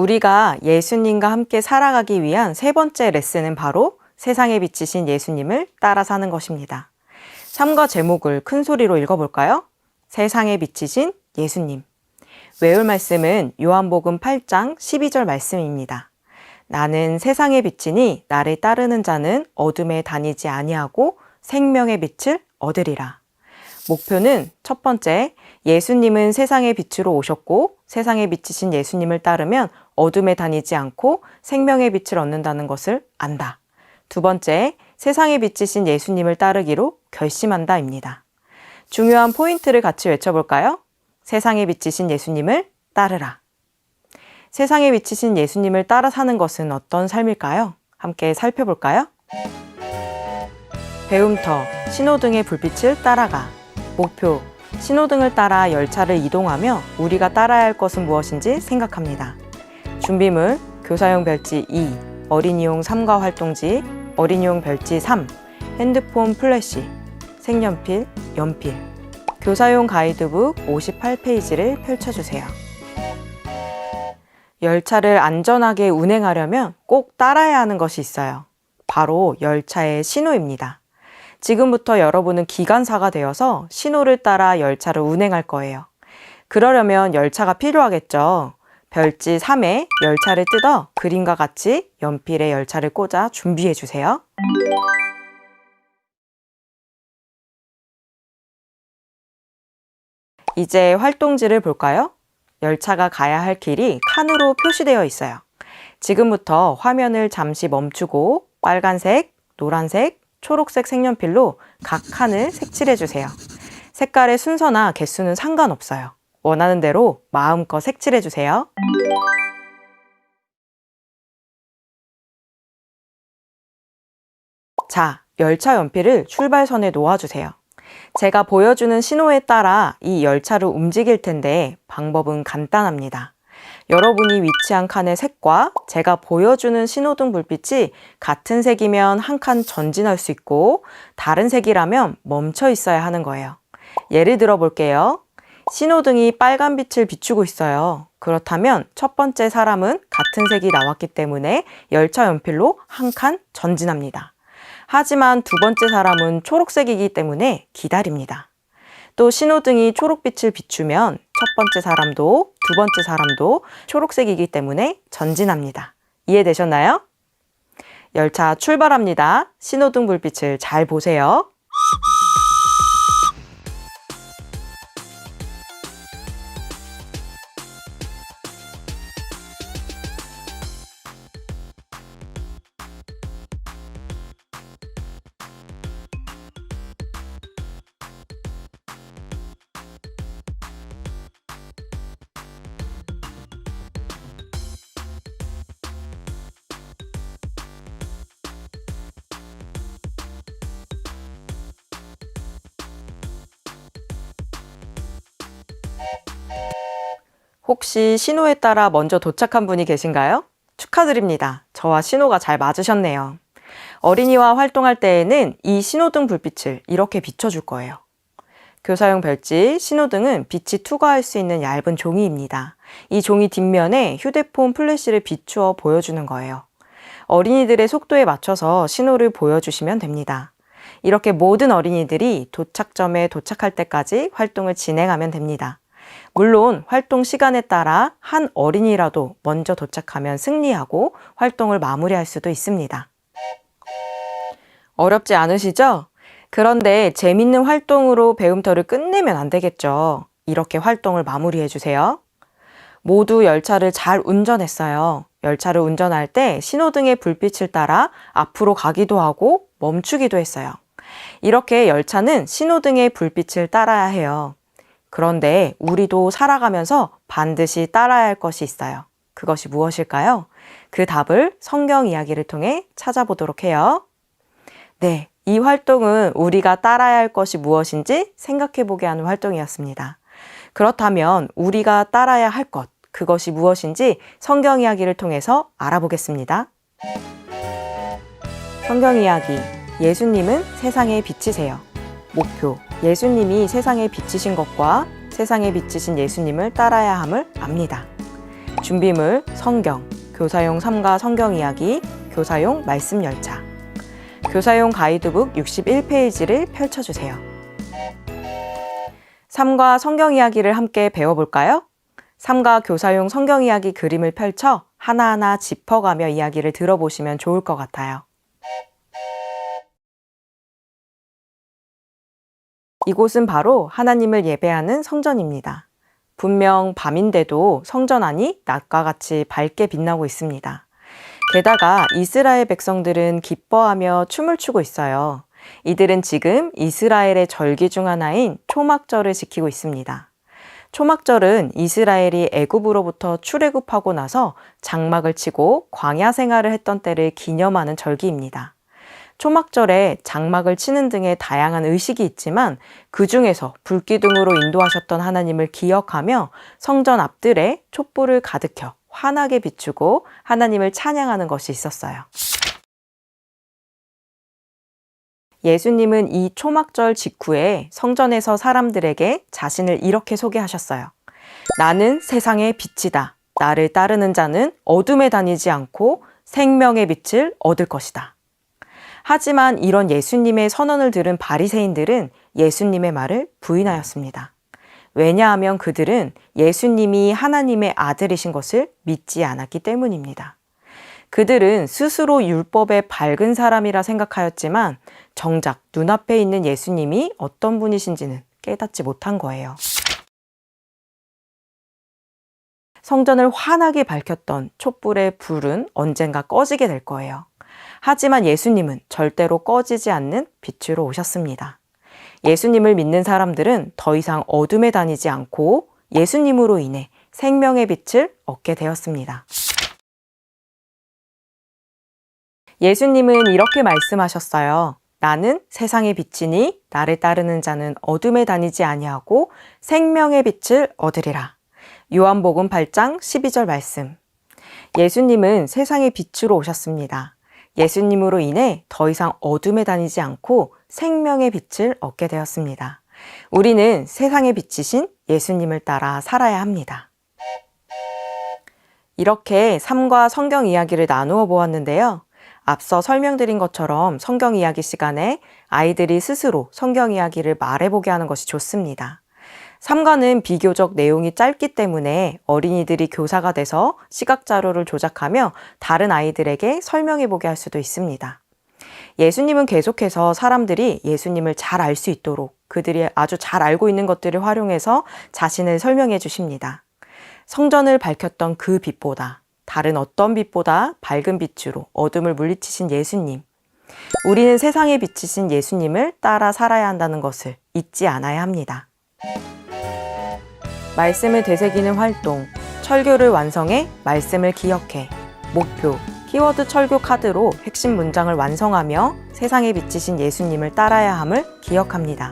우리가 예수님과 함께 살아가기 위한 세 번째 레슨은 바로 세상에 비치신 예수님을 따라 사는 것입니다. 삶과 제목을 큰 소리로 읽어볼까요? 세상에 비치신 예수님. 외울 말씀은 요한복음 8장 12절 말씀입니다. 나는 세상의 빛이니 나를 따르는 자는 어둠에 다니지 아니하고 생명의 빛을 얻으리라. 목표는 첫 번째, 예수님은 세상의 빛으로 오셨고 세상에 비치신 예수님을 따르면 어둠에 다니지 않고 생명의 빛을 얻는다는 것을 안다. 두 번째, 세상에 비치신 예수님을 따르기로 결심한다입니다. 중요한 포인트를 같이 외쳐볼까요? 세상에 비치신 예수님을 따르라. 세상에 비치신 예수님을 따라 사는 것은 어떤 삶일까요? 함께 살펴볼까요? 배움터, 신호등의 불빛을 따라가. 목표, 신호등을 따라 열차를 이동하며 우리가 따라야 할 것은 무엇인지 생각합니다. 준비물, 교사용 별지 2, 어린이용 3과 활동지, 어린이용 별지 3, 핸드폰 플래시, 색연필, 연필. 교사용 가이드북 58페이지를 펼쳐주세요. 열차를 안전하게 운행하려면 꼭 따라야 하는 것이 있어요. 바로 열차의 신호입니다. 지금부터 여러분은 기관사가 되어서 신호를 따라 열차를 운행할 거예요. 그러려면 열차가 필요하겠죠. 별지 3에 열차를 뜯어 그림과 같이 연필에 열차를 꽂아 준비해 주세요. 이제 활동지를 볼까요? 열차가 가야 할 길이 칸으로 표시되어 있어요. 지금부터 화면을 잠시 멈추고 빨간색, 노란색, 초록색 색연필로 각 칸을 색칠해 주세요. 색깔의 순서나 개수는 상관없어요. 원하는 대로 마음껏 색칠해 주세요. 자, 열차 연필을 출발선에 놓아주세요. 제가 보여주는 신호에 따라 이 열차를 움직일 텐데 방법은 간단합니다. 여러분이 위치한 칸의 색과 제가 보여주는 신호등 불빛이 같은 색이면 한 칸 전진할 수 있고 다른 색이라면 멈춰 있어야 하는 거예요. 예를 들어 볼게요. 신호등이 빨간 빛을 비추고 있어요. 그렇다면 첫 번째 사람은 같은 색이 나왔기 때문에 열차 연필로 한 칸 전진합니다. 하지만 두 번째 사람은 초록색이기 때문에 기다립니다. 또 신호등이 초록빛을 비추면 첫 번째 사람도 두 번째 사람도 초록색이기 때문에 전진합니다. 이해되셨나요? 열차 출발합니다. 신호등 불빛을 잘 보세요. 혹시 신호에 따라 먼저 도착한 분이 계신가요? 축하드립니다. 저와 신호가 잘 맞으셨네요. 어린이와 활동할 때에는 이 신호등 불빛을 이렇게 비춰줄 거예요. 교사용 별지, 신호등은 빛이 투과할 수 있는 얇은 종이입니다. 이 종이 뒷면에 휴대폰 플래시를 비추어 보여주는 거예요. 어린이들의 속도에 맞춰서 신호를 보여주시면 됩니다. 이렇게 모든 어린이들이 도착점에 도착할 때까지 활동을 진행하면 됩니다. 물론 활동 시간에 따라 한 어린이라도 먼저 도착하면 승리하고 활동을 마무리할 수도 있습니다. 어렵지 않으시죠? 그런데 재밌는 활동으로 배움터를 끝내면 안 되겠죠. 이렇게 활동을 마무리해 주세요. 모두 열차를 잘 운전했어요. 열차를 운전할 때 신호등의 불빛을 따라 앞으로 가기도 하고 멈추기도 했어요. 이렇게 열차는 신호등의 불빛을 따라야 해요. 그런데 우리도 살아가면서 반드시 따라야 할 것이 있어요. 그것이 무엇일까요? 그 답을 성경 이야기를 통해 찾아보도록 해요. 네, 이 활동은 우리가 따라야 할 것이 무엇인지 생각해보게 하는 활동이었습니다. 그렇다면 우리가 따라야 할 것, 그것이 무엇인지 성경 이야기를 통해서 알아보겠습니다. 성경 이야기, 예수님은 세상에 비치세요. 목표, 예수님이 세상에 비치신 것과 세상에 비치신 예수님을 따라야 함을 압니다. 준비물, 성경, 교사용 삼가 성경 이야기, 교사용 말씀 열차. 교사용 가이드북 61페이지를 펼쳐주세요. 삼가 성경 이야기를 함께 배워볼까요? 삼가 교사용 성경 이야기 그림을 펼쳐 하나하나 짚어가며 이야기를 들어보시면 좋을 것 같아요. 이곳은 바로 하나님을 예배하는 성전입니다. 분명 밤인데도 성전 안이 낮과 같이 밝게 빛나고 있습니다. 게다가 이스라엘 백성들은 기뻐하며 춤을 추고 있어요. 이들은 지금 이스라엘의 절기 중 하나인 초막절을 지키고 있습니다. 초막절은 이스라엘이 애굽으로부터 출애굽하고 나서 장막을 치고 광야 생활을 했던 때를 기념하는 절기입니다. 초막절에 장막을 치는 등의 다양한 의식이 있지만 그 중에서 불기둥으로 인도하셨던 하나님을 기억하며 성전 앞들에 촛불을 가득 켜 환하게 비추고 하나님을 찬양하는 것이 있었어요. 예수님은 이 초막절 직후에 성전에서 사람들에게 자신을 이렇게 소개하셨어요. 나는 세상의 빛이다. 나를 따르는 자는 어둠에 다니지 않고 생명의 빛을 얻을 것이다. 하지만 이런 예수님의 선언을 들은 바리새인들은 예수님의 말을 부인하였습니다. 왜냐하면 그들은 예수님이 하나님의 아들이신 것을 믿지 않았기 때문입니다. 그들은 스스로 율법에 밝은 사람이라 생각하였지만 정작 눈앞에 있는 예수님이 어떤 분이신지는 깨닫지 못한 거예요. 성전을 환하게 밝혔던 촛불의 불은 언젠가 꺼지게 될 거예요. 하지만 예수님은 절대로 꺼지지 않는 빛으로 오셨습니다. 예수님을 믿는 사람들은 더 이상 어둠에 다니지 않고 예수님으로 인해 생명의 빛을 얻게 되었습니다. 예수님은 이렇게 말씀하셨어요. 나는 세상의 빛이니 나를 따르는 자는 어둠에 다니지 아니하고 생명의 빛을 얻으리라. 요한복음 8장 12절 말씀. 예수님은 세상의 빛으로 오셨습니다. 예수님으로 인해 더 이상 어둠에 다니지 않고 생명의 빛을 얻게 되었습니다. 우리는 세상의 빛이신 예수님을 따라 살아야 합니다. 이렇게 삶과 성경 이야기를 나누어 보았는데요. 앞서 설명드린 것처럼 성경 이야기 시간에 아이들이 스스로 성경 이야기를 말해보게 하는 것이 좋습니다. 삼가는 비교적 내용이 짧기 때문에 어린이들이 교사가 돼서 시각자료를 조작하며 다른 아이들에게 설명해보게 할 수도 있습니다. 예수님은 계속해서 사람들이 예수님을 잘 알 수 있도록 그들이 아주 잘 알고 있는 것들을 활용해서 자신을 설명해 주십니다. 성전을 밝혔던 그 빛보다 다른 어떤 빛보다 밝은 빛으로 어둠을 물리치신 예수님. 우리는 세상에 비치신 예수님을 따라 살아야 한다는 것을 잊지 않아야 합니다. 말씀을 되새기는 활동, 철교를 완성해 말씀을 기억해, 목표, 키워드 철교 카드로 핵심 문장을 완성하며 세상에 비치신 예수님을 따라야 함을 기억합니다.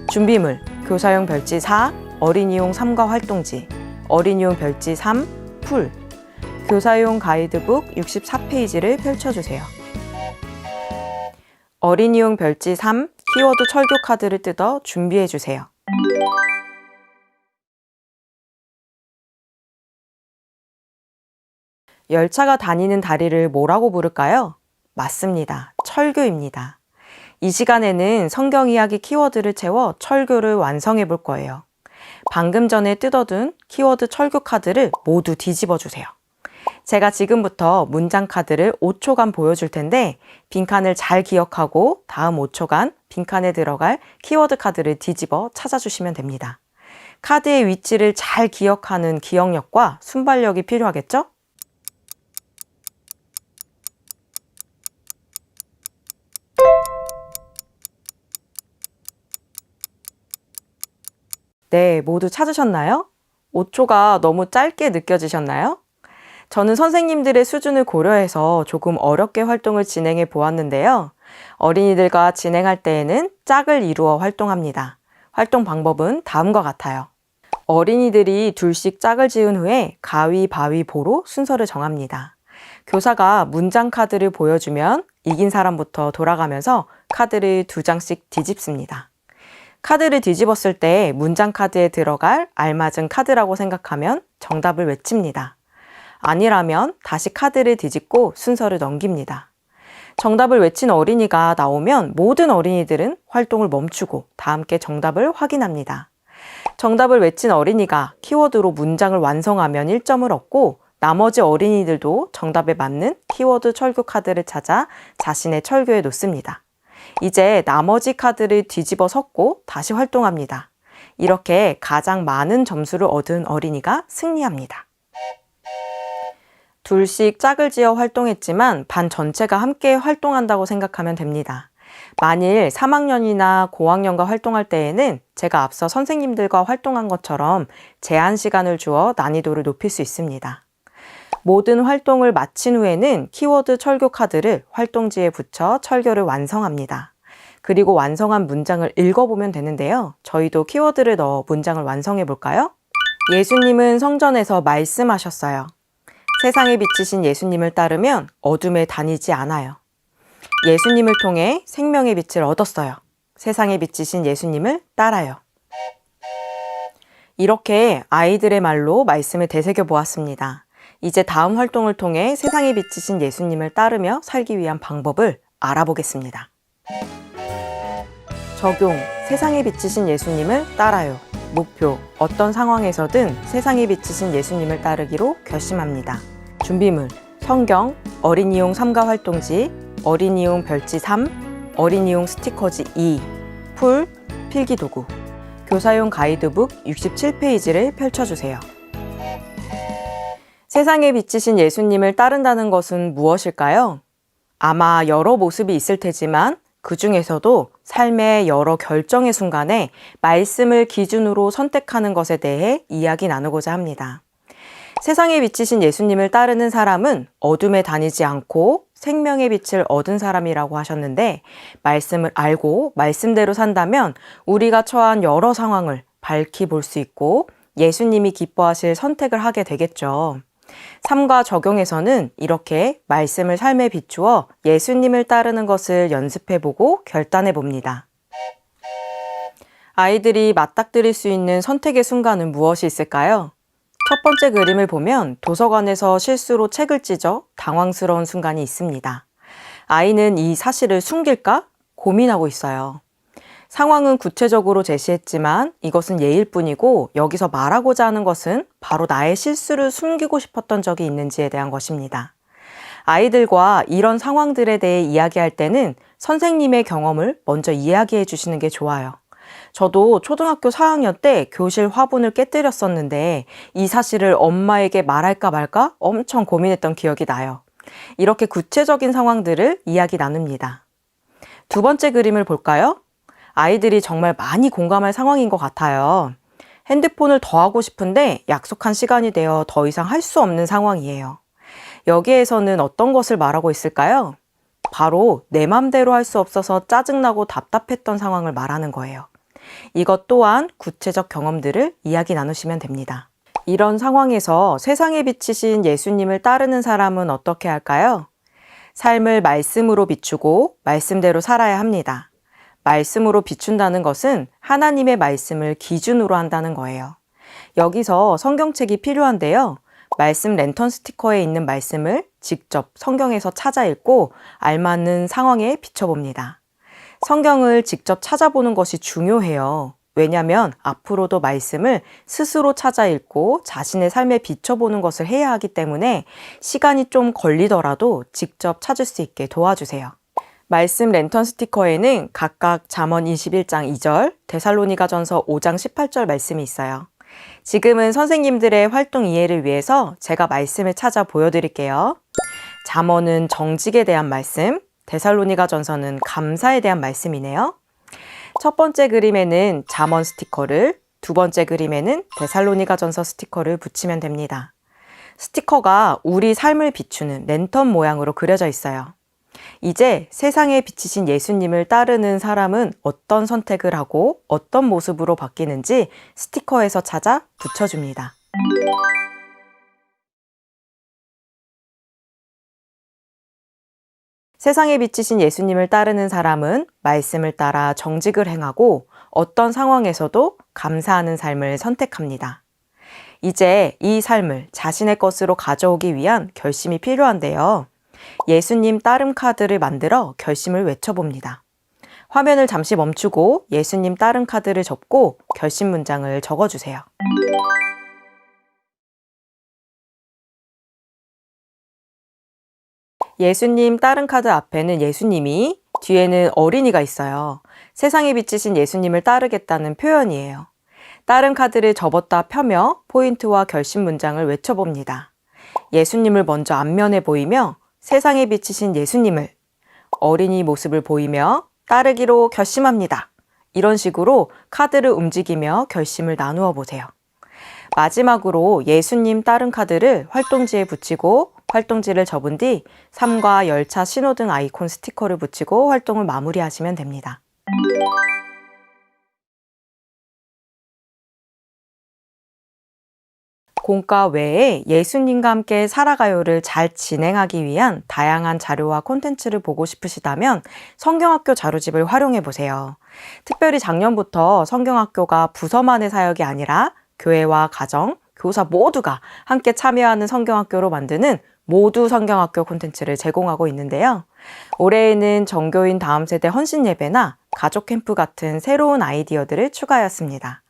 준비물, 교사용 별지 4, 어린이용 삼가 활동지, 어린이용 별지 3, 풀, 교사용 가이드북 64페이지를 펼쳐주세요. 어린이용 별지 3, 키워드 철교 카드를 뜯어 준비해주세요. 열차가 다니는 다리를 뭐라고 부를까요? 맞습니다. 철교입니다. 이 시간에는 성경 이야기 키워드를 채워 철교를 완성해 볼 거예요. 방금 전에 뜯어둔 키워드 철교 카드를 모두 뒤집어 주세요. 제가 지금부터 문장 카드를 5초간 보여줄 텐데 빈칸을 잘 기억하고 다음 5초간 빈칸에 들어갈 키워드 카드를 뒤집어 찾아주시면 됩니다. 카드의 위치를 잘 기억하는 기억력과 순발력이 필요하겠죠? 네, 모두 찾으셨나요? 5초가 너무 짧게 느껴지셨나요? 저는 선생님들의 수준을 고려해서 조금 어렵게 활동을 진행해 보았는데요. 어린이들과 진행할 때에는 짝을 이루어 활동합니다. 활동 방법은 다음과 같아요. 어린이들이 둘씩 짝을 지은 후에 가위바위보로 순서를 정합니다. 교사가 문장 카드를 보여주면 이긴 사람부터 돌아가면서 카드를 2장씩 뒤집습니다. 카드를 뒤집었을 때 문장 카드에 들어갈 알맞은 카드라고 생각하면 정답을 외칩니다. 아니라면 다시 카드를 뒤집고 순서를 넘깁니다. 정답을 외친 어린이가 나오면 모든 어린이들은 활동을 멈추고 다 함께 정답을 확인합니다. 정답을 외친 어린이가 키워드로 문장을 완성하면 1점을 얻고 나머지 어린이들도 정답에 맞는 키워드 철교 카드를 찾아 자신의 철교에 놓습니다. 이제 나머지 카드를 뒤집어 섞고 다시 활동합니다. 이렇게 가장 많은 점수를 얻은 어린이가 승리합니다. 둘씩 짝을 지어 활동했지만 반 전체가 함께 활동한다고 생각하면 됩니다. 만일 3학년이나 고학년과 활동할 때에는 제가 앞서 선생님들과 활동한 것처럼 제한 시간을 주어 난이도를 높일 수 있습니다. 모든 활동을 마친 후에는 키워드 철교 카드를 활동지에 붙여 철교를 완성합니다. 그리고 완성한 문장을 읽어보면 되는데요. 저희도 키워드를 넣어 문장을 완성해 볼까요? 예수님은 성전에서 말씀하셨어요. 세상에 비치신 예수님을 따르면 어둠에 다니지 않아요. 예수님을 통해 생명의 빛을 얻었어요. 세상에 비치신 예수님을 따라요. 이렇게 아이들의 말로 말씀을 되새겨 보았습니다. 이제 다음 활동을 통해 세상에 비치신 예수님을 따르며 살기 위한 방법을 알아보겠습니다. 적용, 세상에 비치신 예수님을 따라요. 목표, 어떤 상황에서든 세상에 비치신 예수님을 따르기로 결심합니다. 준비물, 성경, 어린이용 삼가 활동지, 어린이용 별지 3, 어린이용 스티커지 2, 풀, 필기도구, 교사용 가이드북 67페이지를 펼쳐주세요. 세상에 비치신 예수님을 따른다는 것은 무엇일까요? 아마 여러 모습이 있을 테지만 그 중에서도 삶의 여러 결정의 순간에 말씀을 기준으로 선택하는 것에 대해 이야기 나누고자 합니다. 세상에 비치신 예수님을 따르는 사람은 어둠에 다니지 않고 생명의 빛을 얻은 사람이라고 하셨는데, 말씀을 알고 말씀대로 산다면 우리가 처한 여러 상황을 밝히 볼 수 있고 예수님이 기뻐하실 선택을 하게 되겠죠. 삶과 적용에서는 이렇게 말씀을 삶에 비추어 예수님을 따르는 것을 연습해보고 결단해봅니다. 아이들이 맞닥뜨릴 수 있는 선택의 순간은 무엇이 있을까요? 첫 번째 그림을 보면 도서관에서 실수로 책을 찢어 당황스러운 순간이 있습니다. 아이는 이 사실을 숨길까 고민하고 있어요. 상황은 구체적으로 제시했지만 이것은 예일 뿐이고 여기서 말하고자 하는 것은 바로 나의 실수를 숨기고 싶었던 적이 있는지에 대한 것입니다. 아이들과 이런 상황들에 대해 이야기할 때는 선생님의 경험을 먼저 이야기해 주시는 게 좋아요. 저도 초등학교 4학년 때 교실 화분을 깨뜨렸었는데 이 사실을 엄마에게 말할까 말까 엄청 고민했던 기억이 나요. 이렇게 구체적인 상황들을 이야기 나눕니다. 두 번째 그림을 볼까요? 아이들이 정말 많이 공감할 상황인 것 같아요. 핸드폰을 더 하고 싶은데 약속한 시간이 되어 더 이상 할 수 없는 상황이에요. 여기에서는 어떤 것을 말하고 있을까요? 바로 내 맘대로 할 수 없어서 짜증나고 답답했던 상황을 말하는 거예요. 이것 또한 구체적 경험들을 이야기 나누시면 됩니다. 이런 상황에서 세상에 비치신 예수님을 따르는 사람은 어떻게 할까요? 삶을 말씀으로 비추고 말씀대로 살아야 합니다. 말씀으로 비춘다는 것은 하나님의 말씀을 기준으로 한다는 거예요. 여기서 성경책이 필요한데요. 말씀 랜턴 스티커에 있는 말씀을 직접 성경에서 찾아 읽고 알맞는 상황에 비춰봅니다. 성경을 직접 찾아보는 것이 중요해요. 왜냐하면 앞으로도 말씀을 스스로 찾아 읽고 자신의 삶에 비춰보는 것을 해야 하기 때문에 시간이 좀 걸리더라도 직접 찾을 수 있게 도와주세요. 말씀 랜턴 스티커에는 각각 잠언 21장 2절, 데살로니가전서 5장 18절 말씀이 있어요. 지금은 선생님들의 활동 이해를 위해서 제가 말씀을 찾아 보여드릴게요. 잠언은 정직에 대한 말씀, 데살로니가전서는 감사에 대한 말씀이네요. 첫 번째 그림에는 잠언 스티커를, 두 번째 그림에는 데살로니가전서 스티커를 붙이면 됩니다. 스티커가 우리 삶을 비추는 랜턴 모양으로 그려져 있어요. 이제 세상에 비치신 예수님을 따르는 사람은 어떤 선택을 하고 어떤 모습으로 바뀌는지 스티커에서 찾아 붙여줍니다. 세상에 비치신 예수님을 따르는 사람은 말씀을 따라 정직을 행하고 어떤 상황에서도 감사하는 삶을 선택합니다. 이제 이 삶을 자신의 것으로 가져오기 위한 결심이 필요한데요. 예수님 따름 카드를 만들어 결심을 외쳐봅니다. 화면을 잠시 멈추고 예수님 따름 카드를 접고 결심 문장을 적어주세요. 예수님 따름 카드 앞에는 예수님이, 뒤에는 어린이가 있어요. 세상에 비치신 예수님을 따르겠다는 표현이에요. 따름 카드를 접었다 펴며 포인트와 결심 문장을 외쳐봅니다. 예수님을 먼저 앞면에 보이며 세상에 비치신 예수님을, 어린이 모습을 보이며 따르기로 결심합니다. 이런 식으로 카드를 움직이며 결심을 나누어 보세요. 마지막으로 예수님 따름 카드를 활동지에 붙이고 활동지를 접은 뒤 삶과 열차, 신호등 아이콘 스티커를 붙이고 활동을 마무리하시면 됩니다. 공과 외에 예수님과 함께 살아가요를 잘 진행하기 위한 다양한 자료와 콘텐츠를 보고 싶으시다면 성경학교 자료집을 활용해 보세요. 특별히 작년부터 성경학교가 부서만의 사역이 아니라 교회와 가정, 교사 모두가 함께 참여하는 성경학교로 만드는 모두 성경학교 콘텐츠를 제공하고 있는데요. 올해에는 전교인 다음 세대 헌신 예배나 가족 캠프 같은 새로운 아이디어들을 추가하였습니다.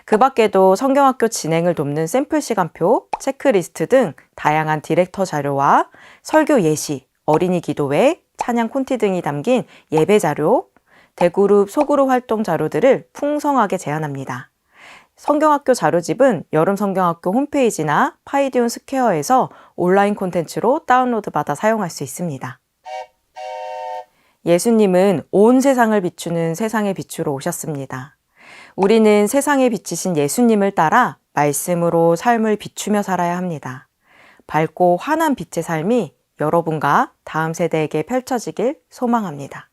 그 밖에도 성경학교 진행을 돕는 샘플 시간표, 체크리스트 등 다양한 디렉터 자료와 설교 예시, 어린이 기도회, 찬양 콘티 등이 담긴 예배 자료, 대그룹, 소그룹 활동 자료들을 풍성하게 제안합니다. 성경학교 자료집은 여름 성경학교 홈페이지나 파이디온 스퀘어에서 온라인 콘텐츠로 다운로드 받아 사용할 수 있습니다. 예수님은 온 세상을 비추는 세상의 빛으로 오셨습니다. 우리는 세상에 비치신 예수님을 따라 말씀으로 삶을 비추며 살아야 합니다. 밝고 환한 빛의 삶이 여러분과 다음 세대에게 펼쳐지길 소망합니다.